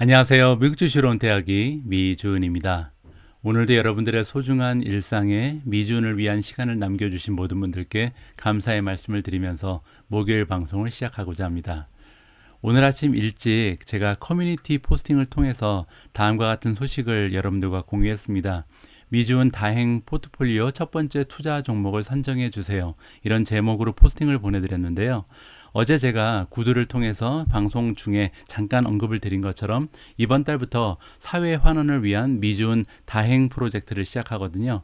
안녕하세요. 미국 주식으로 온 대학이 미주은입니다. 오늘도 여러분들의 소중한 일상에 미주은을 위한 시간을 남겨주신 모든 분들께 감사의 말씀을 드리면서 목요일 방송을 시작하고자 합니다. 오늘 아침 일찍 제가 커뮤니티 포스팅을 통해서 다음과 같은 소식을 여러분들과 공유했습니다. 미주은 다행 포트폴리오 첫 번째 투자 종목을 선정해 주세요. 이런 제목으로 포스팅을 보내드렸는데요. 어제 제가 구두를 통해서 방송 중에 잠깐 언급을 드린 것처럼 이번 달부터 사회 환원을 위한 미주은 다행 프로젝트를 시작하거든요.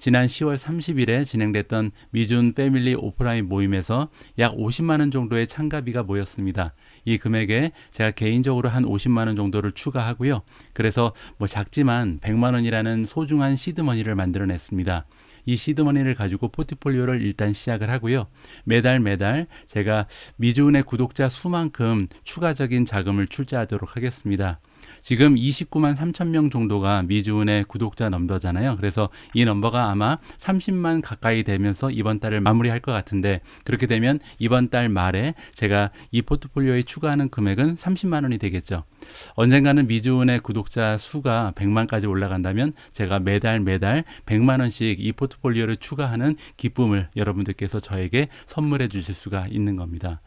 지난 10월 30일에 진행됐던 미주은 패밀리 오프라인 모임에서 약 50만 원 정도의 참가비가 모였습니다. 이 금액에 제가 개인적으로 한 50만 원 정도를 추가하고요. 그래서 작지만 100만 원이라는 소중한 시드머니를 만들어냈습니다. 이 시드머니를 가지고 포트폴리오를 일단 시작을 하고요. 매달 제가 미주은의 구독자 수만큼 추가적인 자금을 출자하도록 하겠습니다. 지금 29만 3천 명 정도가 미주은의 구독자 넘버잖아요. 그래서 이 넘버가 아마 30만 가까이 되면서 이번 달을 마무리할 것 같은데, 그렇게 되면 이번 달 말에 제가 이 포트폴리오에 추가하는 금액은 30만 원이 되겠죠. 언젠가는 미주은의 구독자 수가 100만까지 올라간다면 제가 매달 100만 원씩 이 포트폴리오를 추가하는 기쁨을 여러분들께서 저에게 선물해 주실 수가 있는 겁니다.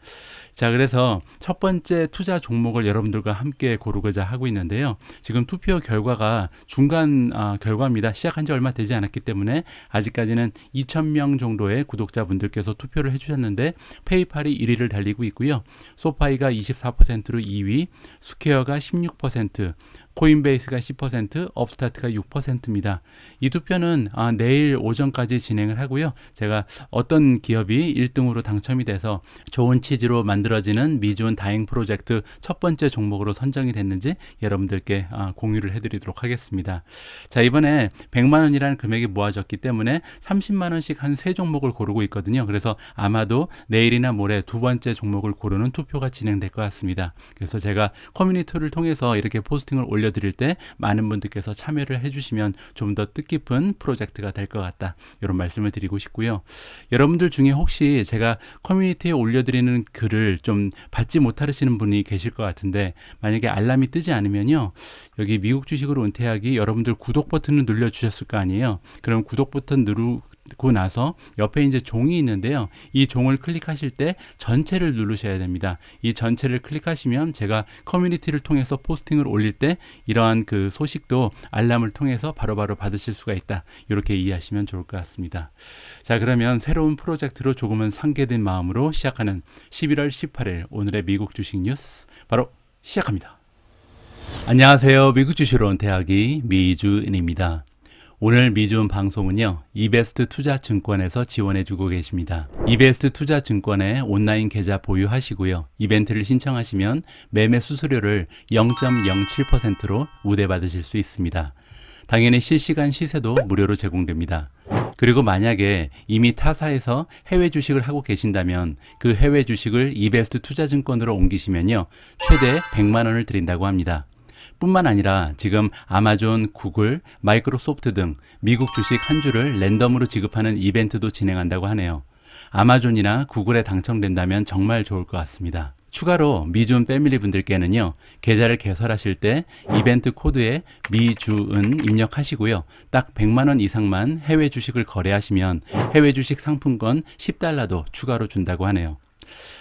자, 그래서 첫 번째 투자 종목을 여러분들과 함께 고르고자 하고 있는데요. 지금 투표 결과가 중간 결과입니다. 시작한 지 얼마 되지 않았기 때문에 아직까지는 2,000명 정도의 구독자분들께서 투표를 해주셨는데, 페이팔이 1위를 달리고 있고요. 소파이가 24%로 2위, 스퀘어가 16%, 코인베이스가 10%, 업스타트가 6%입니다. 이 투표는 내일 오전까지 진행을 하고요. 제가 어떤 기업이 1등으로 당첨이 돼서 좋은 취지로 만들어지는 미주은 다행 프로젝트 첫 번째 종목으로 선정이 됐는지 여러분들께 공유를 해드리도록 하겠습니다. 자, 이번에 100만 원이라는 금액이 모아졌기 때문에 30만 원씩 한 3종목을 고르고 있거든요. 그래서 아마도 내일이나 모레 두 번째 종목을 고르는 투표가 진행될 것 같습니다. 그래서 제가 커뮤니티를 통해서 이렇게 포스팅을 올려드릴 때 많은 분들께서 참여를 해주시면 좀 더 뜻깊은 프로젝트가 될 것 같다, 이런 말씀을 드리고 싶고요. 여러분들 중에 혹시 제가 커뮤니티에 올려드리는 글을 좀 받지 못하시는 분이 계실 것 같은데, 만약에 알람이 뜨지 않으면요, 여기 미국 주식으로 은퇴하기 여러분들 구독 버튼을 눌러주셨을 거 아니에요. 그럼 구독 버튼 누르고 나서 옆에 이제 종이 있는데요. 이 종을 클릭하실 때 전체를 누르셔야 됩니다. 이 전체를 클릭하시면 제가 커뮤니티를 통해서 포스팅을 올릴 때 이러한 그 소식도 알람을 통해서 바로바로 받으실 수가 있다, 이렇게 이해하시면 좋을 것 같습니다. 자, 그러면 새로운 프로젝트로 조금은 상기된 마음으로 시작하는 11월 18일 오늘의 미국 주식 뉴스 바로 시작합니다. 안녕하세요. 미국 주식으로 온 대학이 미주은입니다. 오늘 미주은 방송은요, 이베스트 투자증권에서 지원해주고 계십니다. 이베스트 투자증권에 온라인 계좌 보유하시고요. 이벤트를 신청하시면 매매 수수료를 0.07%로 우대받으실 수 있습니다. 당연히 실시간 시세도 무료로 제공됩니다. 그리고 만약에 이미 타사에서 해외 주식을 하고 계신다면 그 해외 주식을 이베스트 투자증권으로 옮기시면요, 최대 100만 원을 드린다고 합니다. 뿐만 아니라 지금 아마존, 구글, 마이크로소프트 등 미국 주식 한 주를 랜덤으로 지급하는 이벤트도 진행한다고 하네요. 아마존이나 구글에 당첨된다면 정말 좋을 것 같습니다. 추가로 미주은 패밀리 분들께는요, 계좌를 개설하실 때 이벤트 코드에 미주은 입력하시고요. 딱 100만 원 이상만 해외 주식을 거래하시면 해외 주식 상품권 10달러도 추가로 준다고 하네요.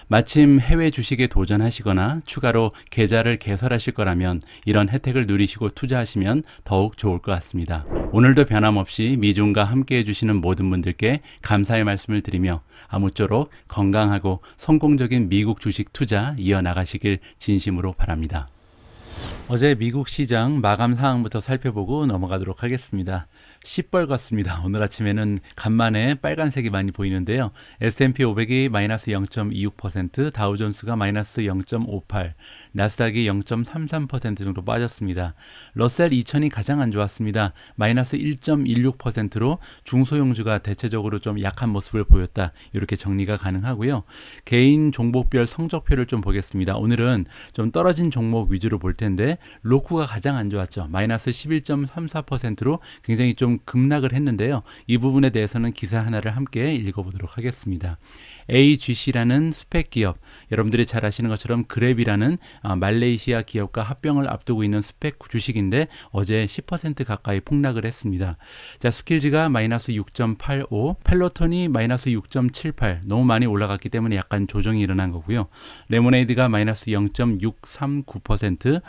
마침 해외 주식에 도전하시거나 추가로 계좌를 개설하실 거라면 이런 혜택을 누리시고 투자하시면 더욱 좋을 것 같습니다. 오늘도 변함없이 미주은과 함께 해주시는 모든 분들께 감사의 말씀을 드리며 아무쪼록 건강하고 성공적인 미국 주식 투자 이어나가시길 진심으로 바랍니다. 어제 미국 시장 마감 상황부터 살펴보고 넘어가도록 하겠습니다. 시뻘겋습니다. 오늘 아침에는 간만에 빨간색이 많이 보이는데요. S&P 500이 마이너스 0.26%, 다우존스가 마이너스 0.58%, 나스닥이 0.33% 정도 빠졌습니다. 러셀 2000이 가장 안 좋았습니다. 마이너스 1.16%로 중소형주가 대체적으로 좀 약한 모습을 보였다, 이렇게 정리가 가능하고요. 개인 종목별 성적표를 좀 보겠습니다. 오늘은 좀 떨어진 종목 위주로 볼 텐데 로쿠가 가장 안 좋았죠. 마이너스 11.34%로 굉장히 좀 좀 급락을 했는데요. 이 부분에 대해서는 기사 하나를 함께 읽어보도록 하겠습니다. AGC라는 스펙 기업, 여러분들이 잘 아시는 것처럼 그랩이라는 말레이시아 기업과 합병을 앞두고 있는 스펙 주식인데 어제 10% 가까이 폭락을 했습니다. 자, 스킬즈가 마이너스 6.85, 펠로톤이 마이너스 6.78, 너무 많이 올라갔기 때문에 약간 조정이 일어난 거고요. 레모네이드가 마이너스 0.639%,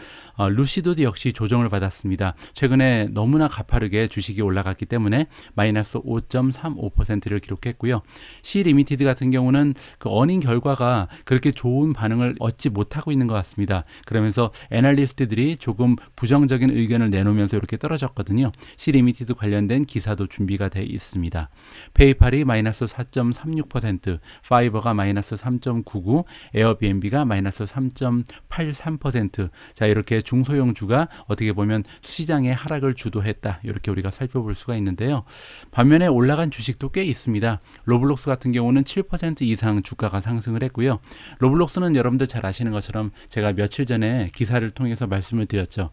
루시드도 역시 조정을 받았습니다. 최근에 너무나 가파르게 주식이 올라갔기 때문에 마이너스 5.35%를 기록했고요. C 리미티드 같은 경우는 그 어닝 결과가 그렇게 좋은 반응을 얻지 못하고 있는 것 같습니다. 그러면서 애널리스트들이 조금 부정적인 의견을 내놓으면서 이렇게 떨어졌거든요. C 리미티드 관련된 기사도 준비가 돼 있습니다. 페이팔이 마이너스 4.36%, 파이버가 마이너스 3.99, 에어비앤비가 마이너스 3.83%. 자, 이렇게 중소형주가 어떻게 보면 시장의 하락을 주도했다. 이렇게 우리가 살펴볼 수가 있는데요. 반면에 올라간 주식도 꽤 있습니다. 로블록스 같은 경우는 7% 이상 주가가 상승을 했고요. 로블록스는 여러분들 잘 아시는 것처럼 제가 며칠 전에 기사를 통해서 말씀을 드렸죠.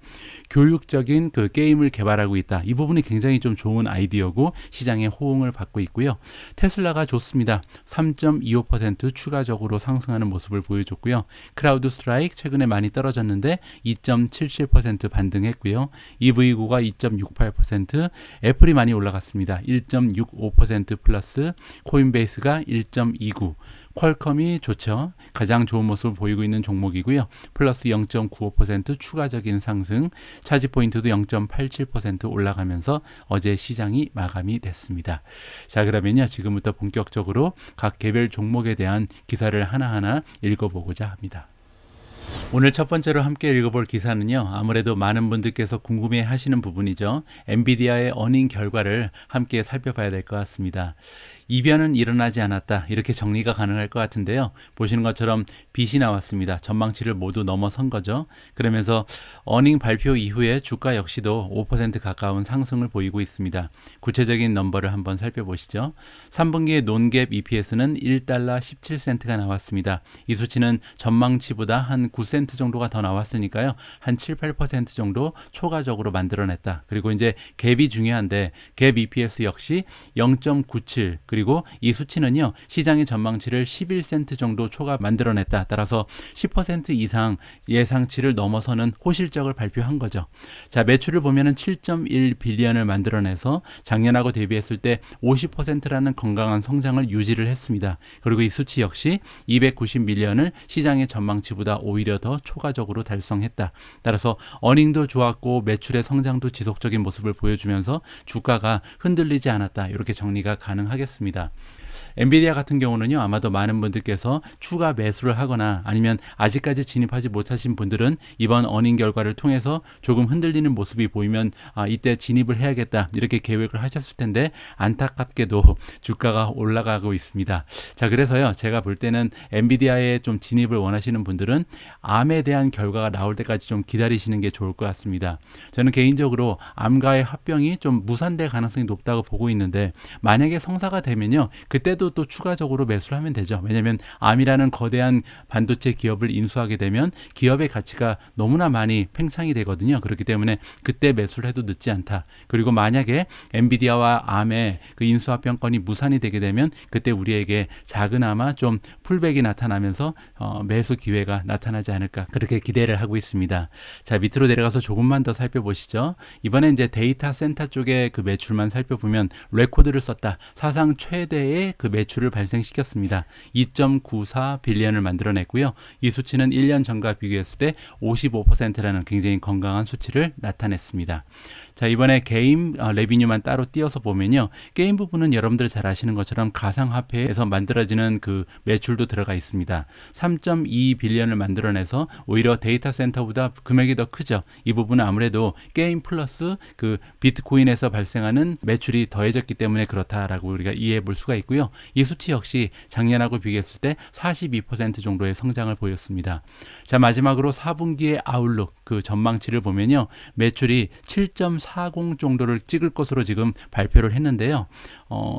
교육적인 그 게임을 개발하고 있다. 이 부분이 굉장히 좀 좋은 아이디어고 시장의 호응을 받고 있고요. 테슬라가 좋습니다. 3.25% 추가적으로 상승하는 모습을 보여줬고요. 크라우드 스트라이크 최근에 많이 떨어졌는데 2.77% 반등했고요. EV9가 2.68%, 애플이 많이 올라갔습니다. 1.65% 플러스, 코인베이스가 1.29%, 퀄컴이 좋죠. 가장 좋은 모습을 보이고 있는 종목이고요. 플러스 0.95% 추가적인 상승, 차지포인트도 0.87% 올라가면서 어제 시장이 마감이 됐습니다. 자, 그러면요, 지금부터 본격적으로 각 개별 종목에 대한 기사를 하나하나 읽어보고자 합니다. 오늘 첫 번째로 함께 읽어볼 기사는요, 아무래도 많은 분들께서 궁금해 하시는 부분이죠. 엔비디아의 어닝 결과를 함께 살펴봐야 될 것 같습니다. 이변은 일어나지 않았다, 이렇게 정리가 가능할 것 같은데요. 보시는 것처럼 빛이 나왔습니다. 전망치를 모두 넘어선 거죠. 그러면서 어닝 발표 이후에 주가 역시도 5% 가까운 상승을 보이고 있습니다. 구체적인 넘버를 한번 살펴보시죠. 3분기의 논갭 EPS는 1달러 17센트가 나왔습니다. 이 수치는 전망치보다 한 9센트 정도가 더 나왔으니까요. 한 7, 8% 정도 초과적으로 만들어냈다. 그리고 이제 갭이 중요한데 갭 EPS 역시 0.97, 그리고 이 수치는요, 시장의 전망치를 11센트 정도 초과 만들어냈다. 따라서 10% 이상 예상치를 넘어서는 호실적을 발표한 거죠. 자, 매출을 보면은 7.1 빌리언을 만들어내서 작년하고 대비했을 때 50%라는 건강한 성장을 유지를 했습니다. 그리고 이 수치 역시 290 밀리언을 시장의 전망치보다 오히려 더 초과적으로 달성했다. 따라서 어닝도 좋았고 매출의 성장도 지속적인 모습을 보여주면서 주가가 흔들리지 않았다. 이렇게 정리가 가능하겠습니다. 엔비디아 같은 경우는요, 아마도 많은 분들께서 추가 매수를 하거나 아니면 아직까지 진입하지 못하신 분들은 이번 어닝 결과를 통해서 조금 흔들리는 모습이 보이면 이때 진입을 해야겠다, 이렇게 계획을 하셨을 텐데 안타깝게도 주가가 올라가고 있습니다. 자, 그래서요, 제가 볼 때는 엔비디아에 좀 진입을 원하시는 분들은 암에 대한 결과가 나올 때까지 좀 기다리시는 게 좋을 것 같습니다. 저는 개인적으로 암과의 합병이 좀 무산될 가능성이 높다고 보고 있는데, 만약에 성사가 되면요, 그때도 또 추가적으로 매수를 하면 되죠. 왜냐하면 암이라는 거대한 반도체 기업을 인수하게 되면 기업의 가치가 너무나 많이 팽창이 되거든요. 그렇기 때문에 그때 매수를 해도 늦지 않다. 그리고 만약에 엔비디아와 암의 그 인수합병건이 무산이 되게 되면 그때 우리에게 작은아마 좀 풀백이 나타나면서 매수 기회가 나타나지 않을까, 그렇게 기대를 하고 있습니다. 자, 밑으로 내려가서 조금만 더 살펴보시죠. 이번에 이제 데이터 센터 쪽의 그 매출만 살펴보면 레코드를 썼다. 사상 최대의 그 매출을 발생시켰습니다. 2.94 빌리언을 만들어냈고요. 이 수치는 1년 전과 비교했을 때 55%라는 굉장히 건강한 수치를 나타냈습니다. 자, 이번에 게임 레비뉴만 따로 띄어서 보면요, 게임 부분은 여러분들 잘 아시는 것처럼 가상화폐에서 만들어지는 그 매출도 들어가 있습니다. 3.2 빌리언을 만들어내서 오히려 데이터 센터보다 금액이 더 크죠. 이 부분은 아무래도 게임 플러스 그 비트코인에서 발생하는 매출이 더해졌기 때문에 그렇다라고 우리가 이해해 볼 수가 있고요. 이 수치 역시 작년하고 비교했을 때 42% 정도의 성장을 보였습니다. 자, 마지막으로 4분기의 아웃룩, 그 전망치를 보면요, 매출이 7.40 정도를 찍을 것으로 지금 발표를 했는데요.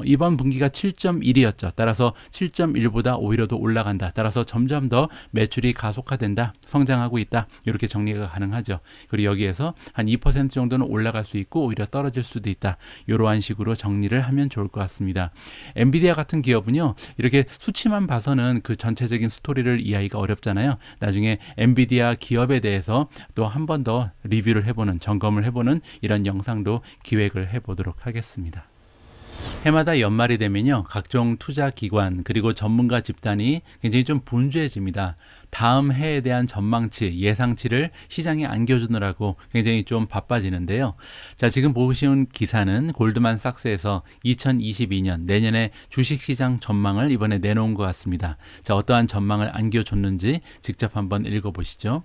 이번 분기가 7.1이었죠. 따라서 7.1보다 오히려 더 올라간다. 따라서 점점 더 매출이 가속화된다. 성장하고 있다. 이렇게 정리가 가능하죠. 그리고 여기에서 한 2% 정도는 올라갈 수 있고 오히려 떨어질 수도 있다. 이러한 식으로 정리를 하면 좋을 것 같습니다. 엔비디아 같은 기업은요. 이렇게 수치만 봐서는 그 전체적인 스토리를 이해하기가 어렵잖아요. 나중에 엔비디아 기업에 대해서 또 한 번 더 리뷰를 해보는, 점검을 해보는 이런 영상도 기획을 해보도록 하겠습니다. 해마다 연말이 되면요. 각종 투자 기관 그리고 전문가 집단이 굉장히 좀 분주해집니다. 다음 해에 대한 전망치, 예상치를 시장에 안겨주느라고 굉장히 좀 바빠지는데요. 자, 지금 보시는 기사는 골드만삭스에서 2022년 내년에 주식시장 전망을 이번에 내놓은 것 같습니다. 자, 어떠한 전망을 안겨줬는지 직접 한번 읽어보시죠.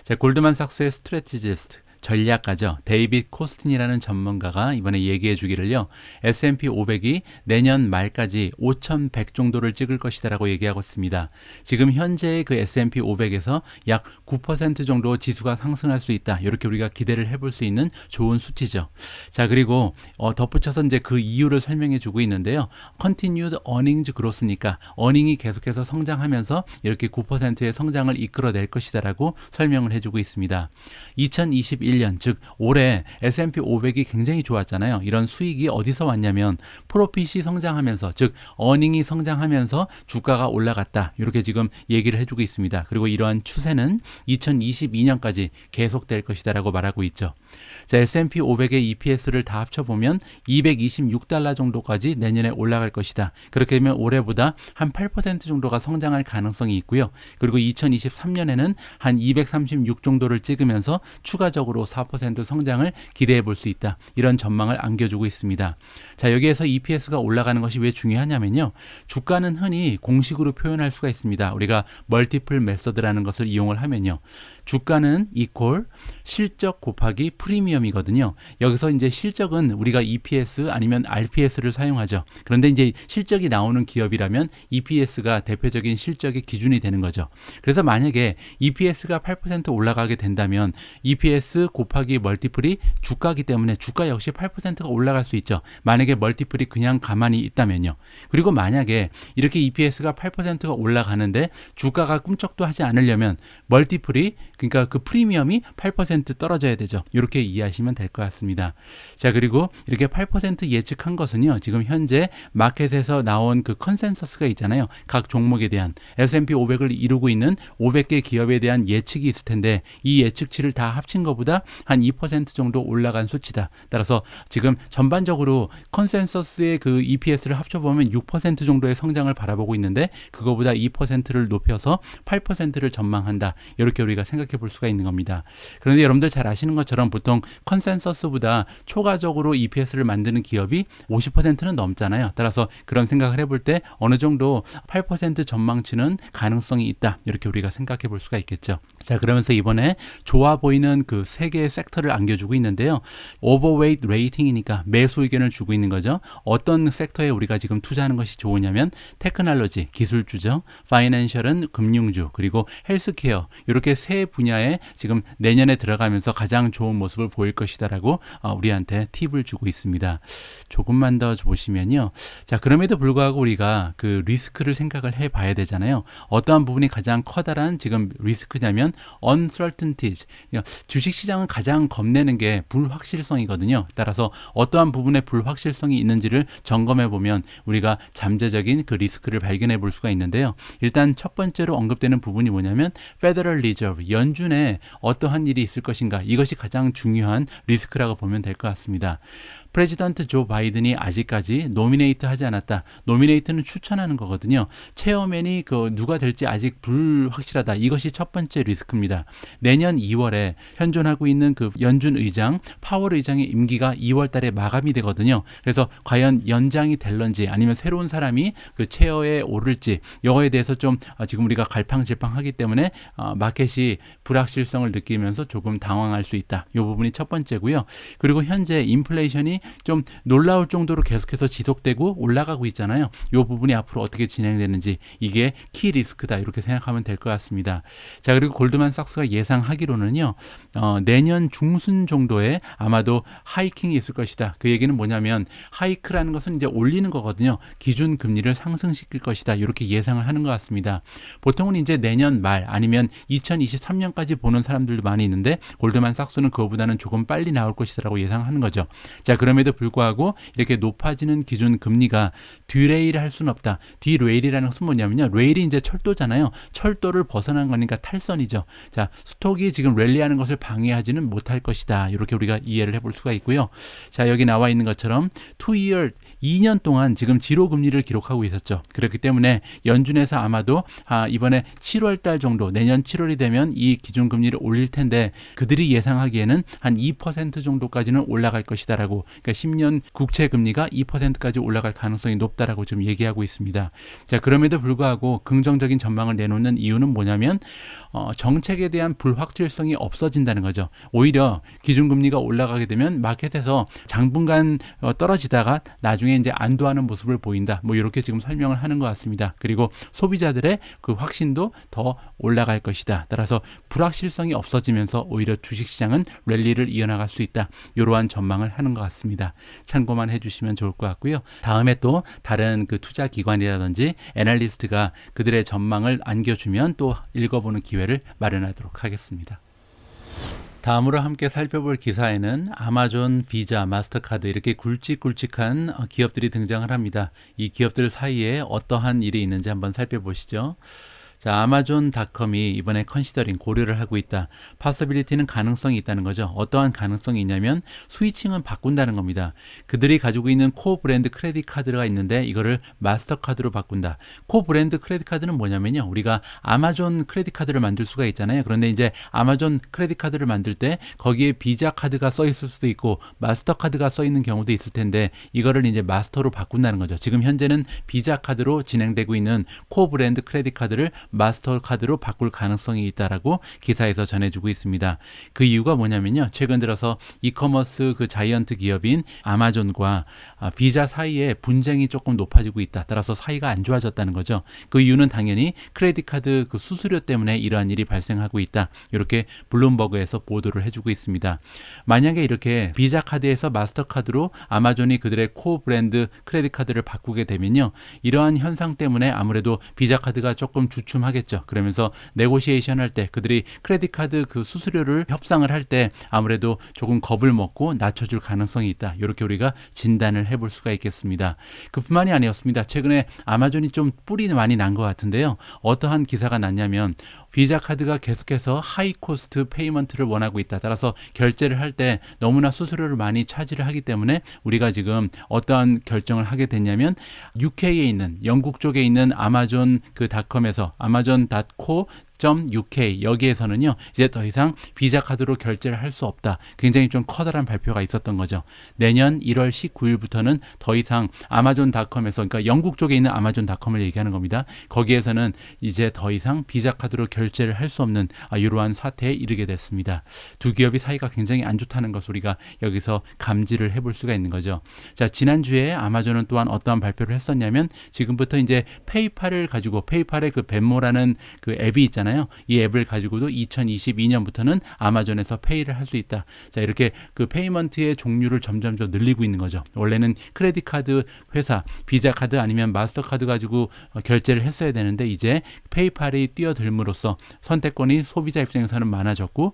자, 골드만삭스의 스트래티지스트 전략가죠. 데이빗 코스틴이라는 전문가가 이번에 얘기해 주기를요. S&P 500이 내년 말까지 5,100 정도를 찍을 것이다라고 얘기하고 있습니다. 지금 현재의 그 S&P 500에서 약 9% 정도 지수가 상승할 수 있다. 이렇게 우리가 기대를 해볼 수 있는 좋은 수치죠. 자, 그리고 덧붙여서 이제 그 이유를 설명해 주고 있는데요. Continued Earnings Growth니까 어닝이 계속해서 성장하면서 이렇게 9%의 성장을 이끌어낼 것이다라고 설명을 해주고 있습니다. 2021년 즉 올해 S&P 500이 굉장히 좋았잖아요. 이런 수익이 어디서 왔냐면 프로핏이 성장하면서 즉 어닝이 성장하면서 주가가 올라갔다. 이렇게 지금 얘기를 해주고 있습니다. 그리고 이러한 추세는 2022년까지 계속될 것이다라고 말하고 있죠. 자, S&P 500의 EPS를 다 합쳐보면 226달러 정도까지 내년에 올라갈 것이다. 그렇게 되면 올해보다 한 8% 정도가 성장할 가능성이 있고요. 그리고 2023년에는 한 236 정도를 찍으면서 추가적으로 4% 성장을 기대해 볼 수 있다. 이런 전망을 안겨주고 있습니다. 자, 여기에서 EPS가 올라가는 것이 왜 중요하냐면요. 주가는 흔히 공식으로 표현할 수가 있습니다. 우리가 멀티플 메서드라는 것을 이용을 하면요. 주가는 이퀄 실적 곱하기 프리미엄이거든요. 여기서 이제 실적은 우리가 EPS 아니면 RPS를 사용하죠. 그런데 이제 실적이 나오는 기업이라면 EPS가 대표적인 실적의 기준이 되는 거죠. 그래서 만약에 EPS가 8% 올라가게 된다면 EPS 곱하기 멀티플이 주가이기 때문에 주가 역시 8%가 올라갈 수 있죠. 만약에 멀티플이 그냥 가만히 있다면요. 그리고 만약에 이렇게 EPS가 8%가 올라가는데 주가가 꿈쩍도 하지 않으려면 멀티플이 그러니까 그 프리미엄이 8% 떨어져야 되죠. 이렇게 이해하시면 될 것 같습니다. 자, 그리고 이렇게 8% 예측한 것은요. 지금 현재 마켓에서 나온 그 컨센서스가 있잖아요. 각 종목에 대한 S&P 500을 이루고 있는 500개 기업에 대한 예측이 있을 텐데 이 예측치를 다 합친 것보다 한 2% 정도 올라간 수치다. 따라서 지금 전반적으로 컨센서스의 그 EPS를 합쳐보면 6% 정도의 성장을 바라보고 있는데 그거보다 2%를 높여서 8%를 전망한다. 이렇게 우리가 생각해 볼 수가 있는 겁니다. 그런데 여러분들 잘 아시는 것처럼 보통 컨센서스보다 초과적으로 EPS를 만드는 기업이 50%는 넘잖아요. 따라서 그런 생각을 해볼 때 어느 정도 8% 전망치는 가능성이 있다. 이렇게 우리가 생각해 볼 수가 있겠죠. 자, 그러면서 이번에 좋아 보이는 그 세 개의 섹터를 안겨주고 있는데요. 오버웨이트 레이팅이니까 매수 의견을 주고 있는 거죠. 어떤 섹터에 우리가 지금 투자하는 것이 좋으냐면 테크놀로지, 기술주죠. 파이낸셜은 금융주, 그리고 헬스케어 이렇게 세 분야에 지금 내년에 들어가면서 가장 좋은 모습을 보일 것이다라고 우리한테 팁을 주고 있습니다. 조금만 더 보시면요. 자, 그럼에도 불구하고 우리가 그 리스크를 생각을 해봐야 되잖아요. 어떠한 부분이 가장 커다란 지금 리스크냐면 uncertainties. 주식시장은 가장 겁내는 게 불확실성이거든요. 따라서 어떠한 부분에 불확실성이 있는지를 점검해 보면 우리가 잠재적인 그 리스크를 발견해 볼 수가 있는데요. 일단 첫 번째로 언급되는 부분이 뭐냐면 Federal Reserve, 연준에 어떠한 일이 있을 것인가. 이것이 가장 중요한 리스크라고 보면 될 것 같습니다. 프레지던트 조 바이든이 아직까지 노미네이트 하지 않았다. 노미네이트는 추천하는 거거든요. 체어맨이 그 누가 될지 아직 불확실하다. 이것이 첫 번째 리스크입니다. 내년 2월에 현존하고 있는 그 연준 의장, 파월 의장의 임기가 2월 달에 마감이 되거든요. 그래서 과연 연장이 될런지 아니면 새로운 사람이 그 체어에 오를지 이거에 대해서 좀 지금 우리가 갈팡질팡하기 때문에 마켓이 불확실성을 느끼면서 조금 당황할 수 있다. 이 부분이 첫 번째고요. 그리고 현재 인플레이션이 좀 놀라울 정도로 계속해서 지속되고 올라가고 있잖아요. 이 부분이 앞으로 어떻게 진행되는지 이게 키 리스크다 이렇게 생각하면 될 것 같습니다. 자, 그리고 골드만삭스가 예상하기로는요, 내년 중순 정도에 아마도 하이킹이 있을 것이다. 그 얘기는 뭐냐면 하이크라는 것은 이제 올리는 거거든요. 기준 금리를 상승시킬 것이다. 이렇게 예상을 하는 것 같습니다. 보통은 이제 내년 말 아니면 2023년까지 보는 사람들도 많이 있는데 골드만삭스는 그거보다는 조금 빨리 나올 것이라고 예상하는 거죠. 자, 그럼에도 불구하고 이렇게 높아지는 기준 금리가 뒤레일을 할 수는 없다. 뒤레일이라는 것은 뭐냐면요, 레일이 이제 철도잖아요. 철도를 벗어난 거니까 탈선이죠. 자, 스톡이 지금 랠리하는 것을 방해하지는 못할 것이다. 이렇게 우리가 이해를 해볼 수가 있고요. 자, 여기 나와 있는 것처럼 2year 2년 동안 지금 지로 금리를 기록하고 있었죠. 그렇기 때문에 연준에서 아마도 이번에 7월 달 정도, 내년 7월이 되면 이 기준 금리를 올릴 텐데 그들이 예상하기에는 한 2% 정도까지는 올라갈 것이다라고, 그러니까 10년 국채 금리가 2%까지 올라갈 가능성이 높다라고 지금 얘기하고 있습니다. 자, 그럼에도 불구하고 긍정적인 전망을 내놓는 이유는 뭐냐면 정책에 대한 불확실성이 없어진다는 거죠. 오히려 기준금리가 올라가게 되면 마켓에서 당분간 떨어지다가 나중에 이제 안도하는 모습을 보인다. 뭐 이렇게 지금 설명을 하는 것 같습니다. 그리고 소비자들의 그 확신도 더 올라갈 것이다. 따라서 불확실성이 없어지면서 오히려 주식시장은 랠리를 이어나갈 수 있다. 이러한 전망을 하는 것 같습니다. 참고만 해주시면 좋을 것 같고요. 다음에 또 다른 그 투자 기관이라든지 애널리스트가 그들의 전망을 안겨주면 또 읽어보는 기회를 마련하도록 하겠습니다. 다음으로 함께 살펴볼 기사에는 아마존, 비자, 마스터카드 이렇게 굵직굵직한 기업들이 등장을 합니다. 이 기업들 사이에 어떠한 일이 있는지 한번 살펴보시죠. 자, 아마존닷컴이 이번에 컨시더링 고려를 하고 있다. 파서빌리티는 가능성이 있다는 거죠. 어떠한 가능성이 있냐면 스위칭은 바꾼다는 겁니다. 그들이 가지고 있는 코 브랜드 크레딧 카드가 있는데 이거를 마스터카드로 바꾼다. 코 브랜드 크레딧 카드는 뭐냐면요, 우리가 아마존 크레딧 카드를 만들 수가 있잖아요. 그런데 이제 아마존 크레딧 카드를 만들 때 거기에 비자 카드가 써 있을 수도 있고 마스터 카드가 써 있는 경우도 있을 텐데 이거를 이제 마스터로 바꾼다는 거죠. 지금 현재는 비자 카드로 진행되고 있는 코 브랜드 크레딧 카드를 마스터카드로 바꿀 가능성이 있다라고 기사에서 전해주고 있습니다. 그 이유가 뭐냐면요, 최근 들어서 이커머스 그 자이언트 기업인 아마존과 비자 사이에 분쟁이 조금 높아지고 있다. 따라서 사이가 안 좋아졌다는 거죠. 그 이유는 당연히 크레딧 카드 그 수수료 때문에 이러한 일이 발생하고 있다. 이렇게 블룸버그에서 보도를 해주고 있습니다. 만약에 이렇게 비자 카드에서 마스터 카드로 아마존이 그들의 코 브랜드 크레딧 카드를 바꾸게 되면요, 이러한 현상 때문에 아무래도 비자 카드가 조금 주춤하겠죠. 그러면서 네고시에이션 할 때 그들이 크레딧 카드 그 수수료를 협상을 할 때 아무래도 조금 겁을 먹고 낮춰줄 가능성이 있다. 이렇게 우리가 진단을 해볼 수가 있겠습니다. 그뿐만이 아니었습니다. 최근에 아마존이 좀 뿔이 많이 난 것 같은데요. 어떠한 기사가 났냐면 비자 카드가 계속해서 하이 코스트 페이먼트를 원하고 있다. 따라서 결제를 할 때 너무나 수수료를 많이 차지를 하기 때문에 우리가 지금 어떠한 결정을 하게 됐냐면 UK에 있는, 영국 쪽에 있는 아마존 그 닷컴에서 아마존.co .uk 여기에서는요, 이제 더 이상 비자 카드로 결제를 할 수 없다. 굉장히 좀 커다란 발표가 있었던 거죠. 내년 1월 19일부터는 더 이상 아마존닷컴에서, 그러니까 영국 쪽에 있는 아마존닷컴을 얘기하는 겁니다. 거기에서는 이제 더 이상 비자 카드로 결제를 할 수 없는 이러한 사태에 이르게 됐습니다. 두 기업이 사이가 굉장히 안 좋다는 것을 우리가 여기서 감지를 해볼 수가 있는 거죠. 자, 지난주에 아마존은 또한 어떠한 발표를 했었냐면 지금부터 이제 페이팔을 가지고, 페이팔의 그 벤모라는 그 앱이 있잖아요. 이 앱을 가지고도 2022년부터는 아마존에서 페이를 할 수 있다. 자, 이렇게 그 페이먼트의 종류를 점점 더 늘리고 있는 거죠. 원래는 크레딧 카드 회사, 비자 카드 아니면 마스터 카드 가지고 결제를 했어야 되는데 이제 페이팔이 뛰어들므로써 선택권이 소비자 입장에서는 많아졌고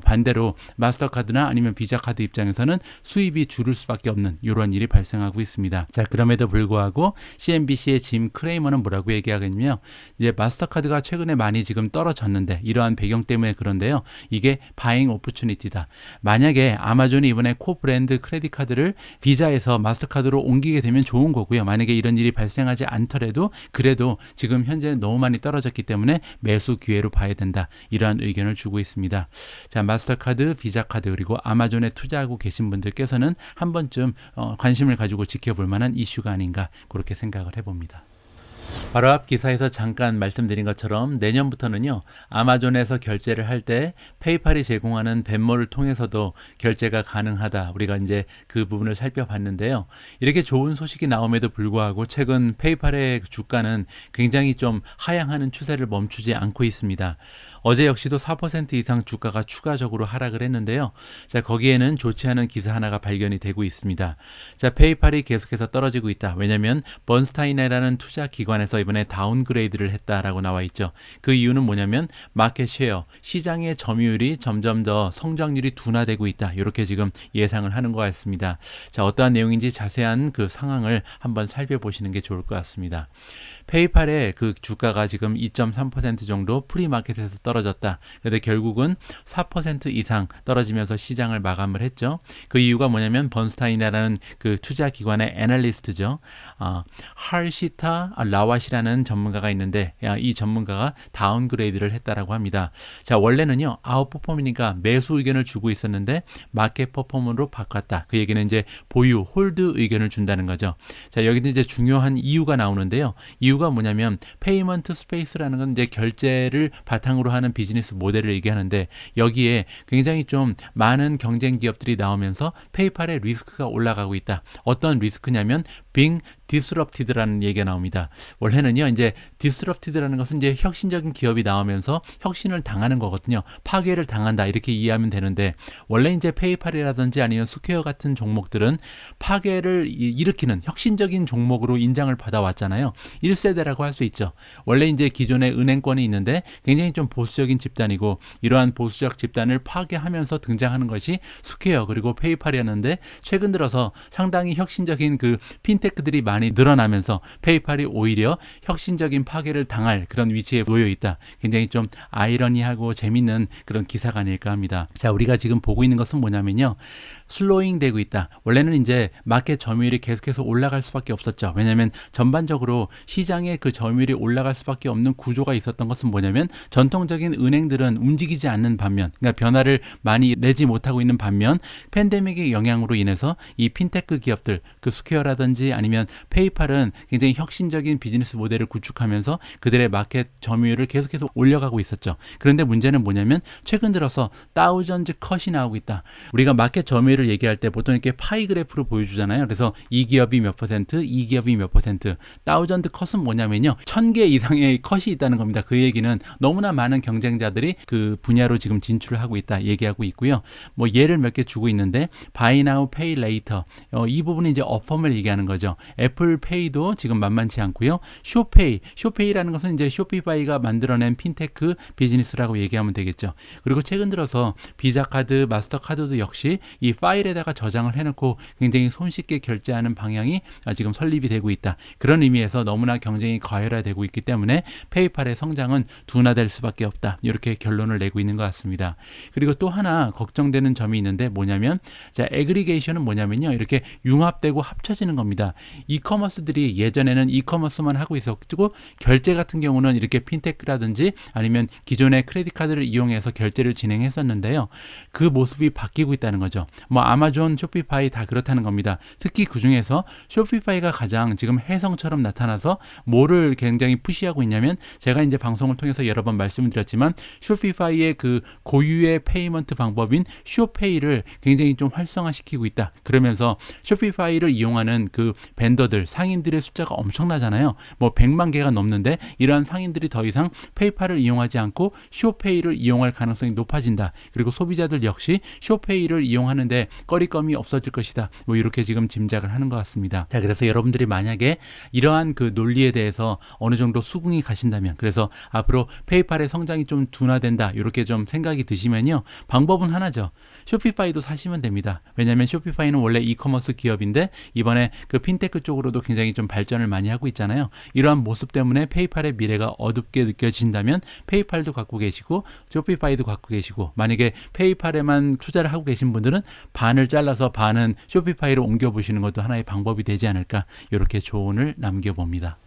반대로 마스터 카드나 아니면 비자 카드 입장에서는 수입이 줄을 수밖에 없는 이런 일이 발생하고 있습니다. 자, 그럼에도 불구하고 CNBC의 짐 크레이머는 뭐라고 얘기하겠냐면 이제 마스터 카드가 최근에 많이 지금 떨어졌는데 이러한 배경 때문에 그런데요, 이게 바잉 오퍼추니티다. 만약에 아마존이 이번에 코 브랜드 크레딧 카드를 비자에서 마스터카드로 옮기게 되면 좋은 거고요. 만약에 이런 일이 발생하지 않더라도 그래도 지금 현재 너무 많이 떨어졌기 때문에 매수 기회로 봐야 된다. 이러한 의견을 주고 있습니다. 자, 마스터카드, 비자카드 그리고 아마존에 투자하고 계신 분들께서는 한 번쯤 관심을 가지고 지켜볼 만한 이슈가 아닌가 그렇게 생각을 해봅니다. 바로 앞 기사에서 잠깐 말씀드린 것처럼 내년부터는요, 아마존에서 결제를 할 때 페이팔이 제공하는 벤모를 통해서도 결제가 가능하다. 우리가 이제 그 부분을 살펴봤는데요. 이렇게 좋은 소식이 나옴에도 불구하고 최근 페이팔의 주가는 굉장히 좀 하향하는 추세를 멈추지 않고 있습니다. 어제 역시도 4% 이상 주가가 추가적으로 하락을 했는데요. 자, 거기에는 좋지 않은 기사 하나가 발견이 되고 있습니다. 자, 페이팔이 계속해서 떨어지고 있다. 왜냐하면 번스타인이라는 투자 기관에서 이번에 다운그레이드를 했다라고 나와 있죠. 그 이유는 뭐냐면 마켓 쉐어, 시장의 점유율이 점점 더 성장률이 둔화되고 있다. 이렇게 지금 예상을 하는 것 같습니다. 자, 어떠한 내용인지 자세한 그 상황을 한번 살펴보시는 게 좋을 것 같습니다. 페이팔의 그 주가가 지금 2.3% 정도 프리마켓에서 떨어졌다. 그런데 결국은 4% 이상 떨어지면서 시장을 마감을 했죠. 그 이유가 뭐냐면 번스타인이라는 그 투자 기관의 애널리스트죠. 할시타 라와시라는 전문가가 있는데 이 전문가가 다운그레이드를 했다라고 합니다. 자, 원래는요, 아웃퍼폼이니까 매수 의견을 주고 있었는데 마켓 퍼폼으로 바꿨다. 그 얘기는 이제 보유, 홀드 의견을 준다는 거죠. 자, 여기는 이제 중요한 이유가 나오는데요. 이유가 뭐냐면 페이먼트 스페이스라는 건 이제 결제를 바탕으로 하는 비즈니스 모델을 얘기하는데 여기에 굉장히 좀 많은 경쟁 기업들이 나오면서 페이팔의 리스크가 올라가고 있다. 어떤 리스크냐면 being disrupted라는 얘기가 나옵니다. 원래는요, 이제 disrupted라는 것은 이제 혁신적인 기업이 나오면서 혁신을 당하는 거거든요. 파괴를 당한다 이렇게 이해하면 되는데 원래 이제 페이팔이라든지 아니면 스퀘어 같은 종목들은 파괴를 일으키는 혁신적인 종목으로 인정을 받아왔잖아요. 1세대라고 할 수 있죠. 원래 이제 기존에 은행권이 있는데 굉장히 좀 보수적인 집단이고 이러한 보수적 집단을 파괴하면서 등장하는 것이 스퀘어 그리고 페이팔이었는데 최근 들어서 상당히 혁신적인 그 핀테크들이 많이 늘어나면서 페이팔이 오히려 혁신적인 파괴를 당할 그런 위치에 놓여 있다. 굉장히 좀 아이러니하고 재밌는 그런 기사가 아닐까 합니다. 자, 우리가 지금 보고 있는 것은 뭐냐면요. 슬로잉 되고 있다. 원래는 이제 마켓 점유율이 계속해서 올라갈 수밖에 없었죠. 왜냐하면 전반적으로 시장의 그 점유율이 올라갈 수밖에 없는 구조가 있었던 것은 뭐냐면 전통적인 은행들은 움직이지 않는 반면, 그러니까 변화를 많이 내지 못하고 있는 반면 팬데믹의 영향으로 인해서 이 핀테크 기업들, 그 스퀘어라든지 아니면 페이팔은 굉장히 혁신적인 비즈니스 모델을 구축하면서 그들의 마켓 점유율을 계속해서 올려가고 있었죠. 그런데 문제는 뭐냐면 최근 들어서 다우전즈 컷이 나오고 있다. 우리가 마켓 점유율을 얘기할 때 보통 이렇게 파이 그래프로 보여주잖아요. 그래서 이 기업이 몇 퍼센트, 이 기업이 몇 퍼센트. 다우전즈 컷은 뭐냐면요, 1000개 이상의 컷이 있다는 겁니다. 그 얘기는 너무나 많은 경쟁자들이 그 분야로 지금 진출을 하고 있다 얘기하고 있고요. 뭐 예를 몇 개 주고 있는데 Buy Now, Pay Later, 이 부분이 이제 어펌을 얘기하는 거죠. 애플페이도 지금 만만치 않고요. 쇼페이라는 것은 이제 쇼피파이가 만들어낸 핀테크 비즈니스라고 얘기하면 되겠죠. 그리고 최근 들어서 비자카드, 마스터카드도 역시 이 파일에다가 저장을 해놓고 굉장히 손쉽게 결제하는 방향이 지금 설립이 되고 있다. 그런 의미에서 너무나 경쟁이 과열화되고 있기 때문에 페이팔의 성장은 둔화될 수밖에 없다. 이렇게 결론을 내고 있는 것 같습니다. 그리고 또 하나 걱정되는 점이 있는데 뭐냐면, 자, 애그리게이션은 뭐냐면요, 이렇게 융합되고 합쳐지는 겁니다. 이커머스들이 예전에는 이커머스만 하고 있었고 결제 같은 경우는 이렇게 핀테크라든지 아니면 기존의 크레딧 카드를 이용해서 결제를 진행했었는데요. 그 모습이 바뀌고 있다는 거죠. 뭐 아마존, 쇼피파이 다 그렇다는 겁니다. 특히 그 중에서 쇼피파이가 가장 지금 혜성처럼 나타나서 뭐를 굉장히 푸시하고 있냐면, 제가 이제 방송을 통해서 여러 번 말씀을 드렸지만 쇼피파이의 그 고유의 페이먼트 방법인 쇼페이를 굉장히 좀 활성화시키고 있다. 그러면서 쇼피파이를 이용하는 그 벤더들, 상인들의 숫자가 엄청나잖아요. 뭐 100만 개가 넘는데 이러한 상인들이 더 이상 페이팔을 이용하지 않고 쇼페이를 이용할 가능성이 높아진다. 그리고 소비자들 역시 쇼페이를 이용하는데 꺼리껌이 없어질 것이다. 뭐 이렇게 지금 짐작을 하는 것 같습니다. 자, 그래서 여러분들이 만약에 이러한 그 논리에 대해서 어느 정도 수긍이 가신다면, 그래서 앞으로 페이팔의 성장이 좀 둔화된다 이렇게 좀 생각이 드시면요, 방법은 하나죠. 쇼피파이도 사시면 됩니다. 왜냐하면 쇼피파이는 원래 이커머스 기업인데 이번에 그 핀테크 쪽으로도 굉장히 좀 발전을 많이 하고 있잖아요. 이러한 모습 때문에 페이팔의 미래가 어둡게 느껴진다면 페이팔도 갖고 계시고 쇼피파이도 갖고 계시고, 만약에 페이팔에만 투자를 하고 계신 분들은 반을 잘라서 반은 쇼피파이로 옮겨보시는 것도 하나의 방법이 되지 않을까, 이렇게 조언을 남겨봅니다.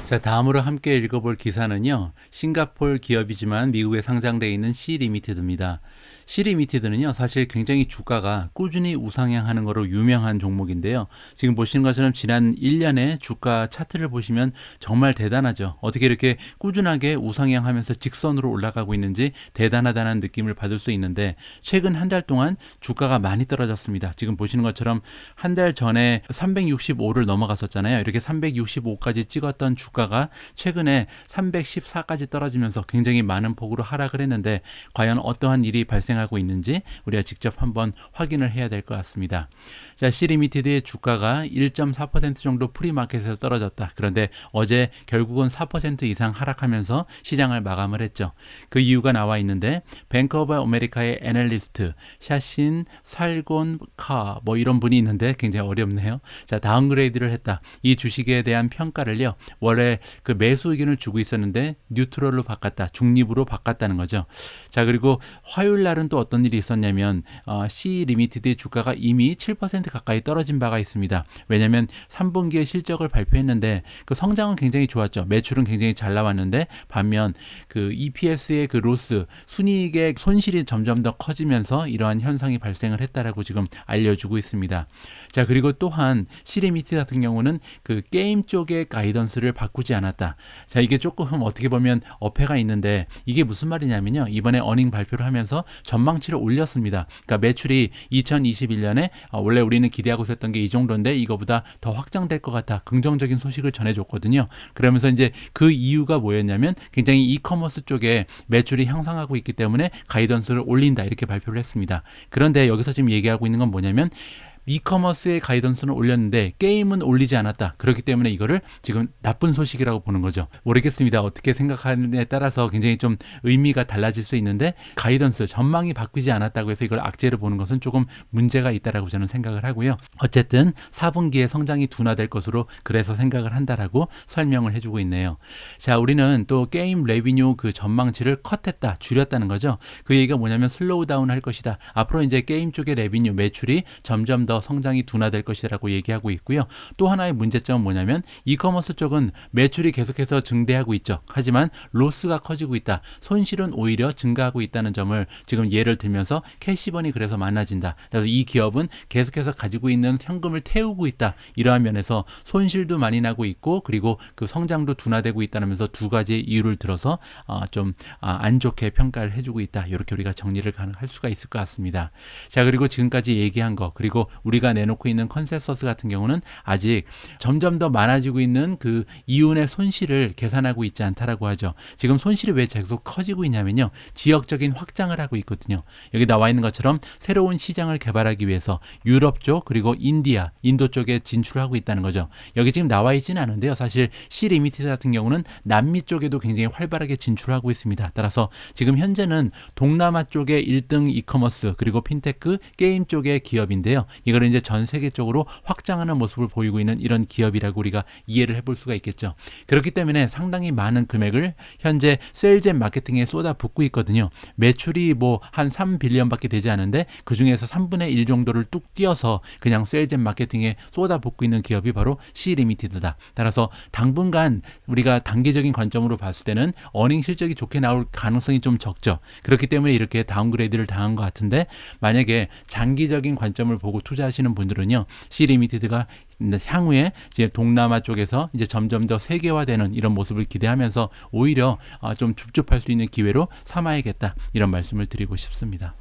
자, 다음으로 함께 읽어볼 기사는요. 싱가포르 기업이지만 미국에 상장되어 있는 C 리미티드입니다. C 리미티드는요. 사실 굉장히 주가가 꾸준히 우상향하는 것으로 유명한 종목인데요. 지금 보시는 것처럼 지난 1년의 주가 차트를 보시면 정말 대단하죠. 어떻게 이렇게 꾸준하게 우상향하면서 직선으로 올라가고 있는지 대단하다는 느낌을 받을 수 있는데 최근 한 달 동안 주가가 많이 떨어졌습니다. 지금 보시는 것처럼 한 달 전에 365를 넘어갔었잖아요. 이렇게 365까지 찍었던 주가가 최근에 314까지 떨어지면서 굉장히 많은 폭으로 하락을 했는데 과연 어떠한 일이 발생하고 있는지 우리가 직접 한번 확인을 해야 될 것 같습니다. 자, C리미티드의 주가가 1.4% 정도 프리마켓에서 떨어졌다. 그런데 어제 결국은 4% 이상 하락하면서 시장을 마감을 했죠. 그 이유가 나와 있는데 뱅크 오브 아메리카의 애널리스트 샤신 살곤카 뭐 이런 분이 있는데 굉장히 어렵네요. 자, 다운그레이드를 했다. 이 주식에 대한 평가를요. 원래 그 매수 의견을 주고 있었는데 뉴트럴로 바꿨다. 중립으로 바꿨다는 거죠. 자, 그리고 화요일 날은 또 어떤 일이 있었냐면 C 리미티드의 주가가 이미 7% 가까이 떨어진 바가 있습니다. 왜냐하면 3분기에 실적을 발표했는데 그 성장은 굉장히 좋았죠. 매출은 굉장히 잘 나왔는데 반면 그 EPS의 그 로스, 순이익의 손실이 점점 더 커지면서 이러한 현상이 발생을 했다라고 지금 알려주고 있습니다. 자, 그리고 또한 C 리미티드 같은 경우는 그 게임 쪽의 가이던스를 바꾸지 않았다. 자, 이게 조금 어떻게 보면 어폐가 있는데 이게 무슨 말이냐면요. 이번에 어닝 발표를 하면서 전망치를 올렸습니다. 그러니까 매출이 2021년에 원래 우리는 기대하고 있었던 게 이 정도인데 이거보다 더 확장될 것 같아. 긍정적인 소식을 전해줬거든요. 그러면서 이제 그 이유가 뭐였냐면 굉장히 이커머스 쪽에 매출이 향상하고 있기 때문에 가이던스를 올린다 이렇게 발표를 했습니다. 그런데 여기서 지금 얘기하고 있는 건 뭐냐면 이커머스의 가이던스는 올렸는데 게임은 올리지 않았다. 그렇기 때문에 이거를 지금 나쁜 소식이라고 보는 거죠. 모르겠습니다. 어떻게 생각하느냐에 따라서 굉장히 좀 의미가 달라질 수 있는데 가이던스, 전망이 바뀌지 않았다고 해서 이걸 악재로 보는 것은 조금 문제가 있다라고 저는 생각을 하고요. 어쨌든 4분기에 성장이 둔화될 것으로 그래서 생각을 한다라고 설명을 해주고 있네요. 자, 우리는 또 게임 레비뉴 그 전망치를 컷했다, 줄였다는 거죠. 그 얘기가 뭐냐면 슬로우 다운 할 것이다. 앞으로 이제 게임 쪽의 레비뉴, 매출이 점점 더 성장이 둔화될 것이라고 얘기하고 있고요. 또 하나의 문제점은 뭐냐면 이커머스 쪽은 매출이 계속해서 증대하고 있죠. 하지만 로스가 커지고 있다. 손실은 오히려 증가하고 있다는 점을 지금 예를 들면서 캐시번이 그래서 많아진다. 그래서 이 기업은 계속해서 가지고 있는 현금을 태우고 있다. 이러한 면에서 손실도 많이 나고 있고 그리고 그 성장도 둔화되고 있다면서 두 가지 이유를 들어서 좀 안 좋게 평가를 해주고 있다. 이렇게 우리가 정리를 할 수가 있을 것 같습니다. 자, 그리고 지금까지 얘기한 거 그리고 우리가 내놓고 있는 컨센서스 같은 경우는 아직 점점 더 많아지고 있는 그 이윤의 손실을 계산하고 있지 않다라고 하죠. 지금 손실이 왜 계속 커지고 있냐면요. 지역적인 확장을 하고 있거든요. 여기 나와 있는 것처럼 새로운 시장을 개발하기 위해서 유럽 쪽 그리고 인도 쪽에 진출하고 있다는 거죠. 여기 지금 나와 있지는 않은데요. 사실 C 리미티드 같은 경우는 남미 쪽에도 굉장히 활발하게 진출하고 있습니다. 따라서 지금 현재는 동남아 쪽의 1등 이커머스 그리고 핀테크 게임 쪽의 기업인데요. 이걸 이제 전 세계적으로 확장하는 모습을 보이고 있는 이런 기업이라고 우리가 이해를 해볼 수가 있겠죠. 그렇기 때문에 상당히 많은 금액을 현재 세일즈 앤 마케팅에 쏟아붓고 있거든요. 매출이 뭐 한 3빌리언밖에 되지 않은데 그 중에서 3분의 1 정도를 뚝 띄어서 그냥 세일즈 앤 마케팅에 쏟아붓고 있는 기업이 바로 C 리미티드다. 따라서 당분간 우리가 단기적인 관점으로 봤을 때는 어닝 실적이 좋게 나올 가능성이 좀 적죠. 그렇기 때문에 이렇게 다운그레이드를 당한 것 같은데 만약에 장기적인 관점을 보고 투자하시는 분들은요, C 리미티드가 향후에 이제 동남아 쪽에서 이제 점점 더 세계화되는 이런 모습을 기대하면서 오히려 좀 줍줍할 수 있는 기회로 삼아야겠다 이런 말씀을 드리고 싶습니다.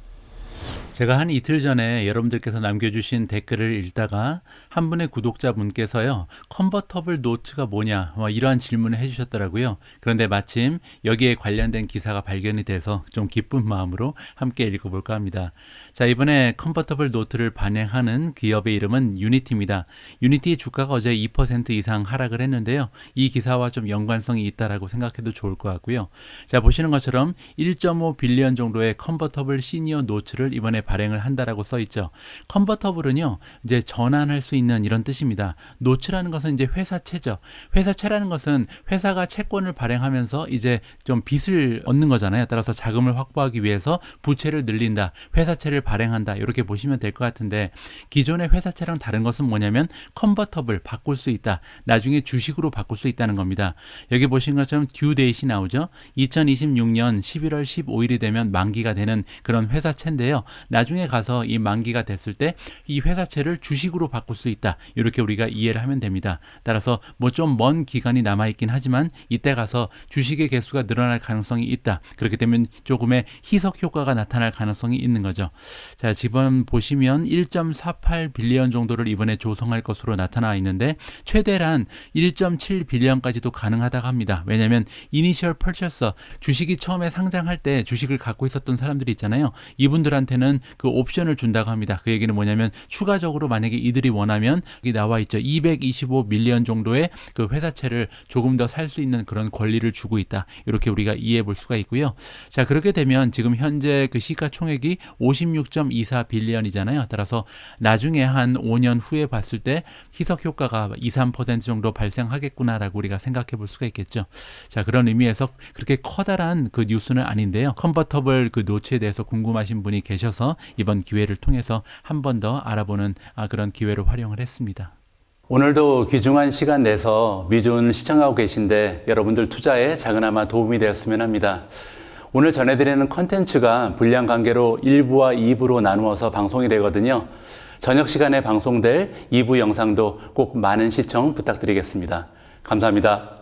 제가 한 이틀 전에 여러분들께서 남겨주신 댓글을 읽다가 한 분의 구독자분께서요, 컨버터블 노트가 뭐냐 이러한 질문을 해주셨더라고요. 그런데 마침 여기에 관련된 기사가 발견이 돼서 좀 기쁜 마음으로 함께 읽어볼까 합니다. 자, 이번에 컨버터블 노트를 발행하는 기업의 이름은 유니티입니다. 유니티의 주가가 어제 2% 이상 하락을 했는데요. 이 기사와 좀 연관성이 있다라고 생각해도 좋을 것 같고요. 자, 보시는 것처럼 1.5 빌리언 정도의 컨버터블 시니어 노트를 이번에 발행을 한다라고 써 있죠. 컨버터블은요, 이제 전환할 수 있는 이런 뜻입니다. 노츠라는 것은 이제 회사채죠. 회사채라는 것은 회사가 채권을 발행하면서 이제 좀 빚을 얻는 거잖아요. 따라서 자금을 확보하기 위해서 부채를 늘린다, 회사채를 발행한다, 이렇게 보시면 될 것 같은데, 기존의 회사채랑 다른 것은 뭐냐면 컨버터블, 바꿀 수 있다, 나중에 주식으로 바꿀 수 있다는 겁니다. 여기 보신 것처럼 듀 데이트이 나오죠. 2026년 11월 15일이 되면 만기가 되는 그런 회사채인데요. 나중에 가서 이 만기가 됐을 때 이 회사채를 주식으로 바꿀 수 있다, 이렇게 우리가 이해를 하면 됩니다. 따라서 뭐 좀 먼 기간이 남아있긴 하지만 이때 가서 주식의 개수가 늘어날 가능성이 있다. 그렇게 되면 조금의 희석 효과가 나타날 가능성이 있는 거죠. 자, 지금 보시면 1.48 빌리언 정도를 이번에 조성할 것으로 나타나 있는데, 최대한 1.7 빌리언까지도 가능하다고 합니다. 왜냐하면 이니셜 퍼처서, 주식이 처음에 상장할 때 주식을 갖고 있었던 사람들이 있잖아요. 이분들한테는 그 옵션을 준다고 합니다. 그 얘기는 뭐냐면 추가적으로 만약에 이들이 원하면 여기 나와 있죠. 225 밀리언 정도의 그 회사채를 조금 더 살 수 있는 그런 권리를 주고 있다. 이렇게 우리가 이해해 볼 수가 있고요. 자, 그렇게 되면 지금 현재 그 시가총액이 56.24 빌리언이잖아요. 따라서 나중에 한 5년 후에 봤을 때 희석 효과가 2, 3% 정도 발생하겠구나라고 우리가 생각해 볼 수가 있겠죠. 자, 그런 의미에서 그렇게 커다란 그 뉴스는 아닌데요. 컨버터블 그 노트에 대해서 궁금하신 분이 계셔서 이번 기회를 통해서 한 번 더 알아보는 그런 기회로 활용을 했습니다. 오늘도 귀중한 시간 내서 미주을 시청하고 계신데 여러분들 투자에 작은아마 도움이 되었으면 합니다. 오늘 전해드리는 컨텐츠가 분량 관계로 1부와 2부로 나누어서 방송이 되거든요. 저녁 시간에 방송될 2부 영상도 꼭 많은 시청 부탁드리겠습니다. 감사합니다.